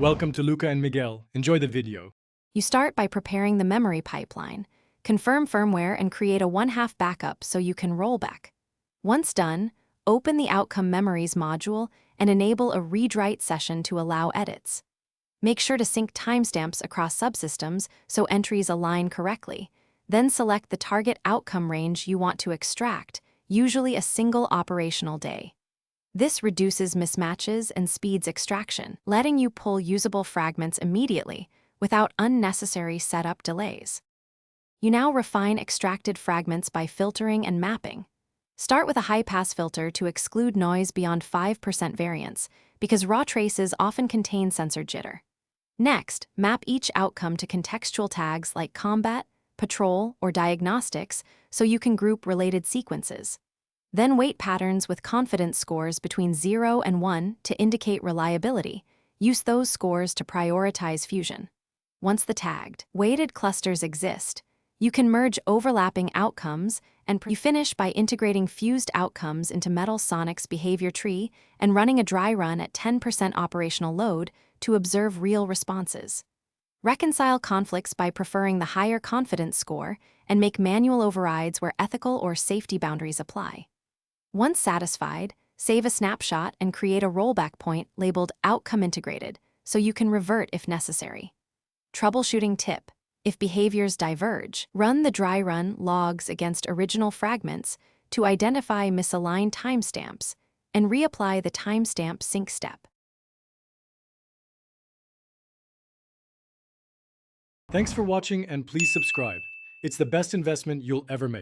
Welcome to Luca and Miguel. Enjoy the video. You start by preparing the memory pipeline, confirm firmware, and create a 1/2 backup so you can roll back. Once done, open the Outcome Memories module and enable a read-write session to allow edits. Make sure to sync timestamps across subsystems so entries align correctly. Then select the target outcome range you want to extract, usually a single operational day. This reduces mismatches and speeds extraction, letting you pull usable fragments immediately without unnecessary setup delays. You now refine extracted fragments by filtering and mapping. Start with a high-pass filter to exclude noise beyond 5% variance, because raw traces often contain sensor jitter. Next, map each outcome to contextual tags like combat, patrol, or diagnostics so you can group related sequences. Then weight patterns with confidence scores between 0 and 1 to indicate reliability. Use those scores to prioritize fusion. Once the tagged, weighted clusters exist, you can merge overlapping outcomes, and you finish by integrating fused outcomes into Metal-Sonic's behavior tree and running a dry run at 10% operational load to observe real responses. Reconcile conflicts by preferring the higher confidence score and make manual overrides where ethical or safety boundaries apply. Once satisfied, save a snapshot and create a rollback point labeled Outcome Integrated so you can revert if necessary. Troubleshooting tip: if behaviors diverge, run the dry run logs against original fragments to identify misaligned timestamps and reapply the timestamp sync step. Thanks for watching and please subscribe. It's the best investment you'll ever make.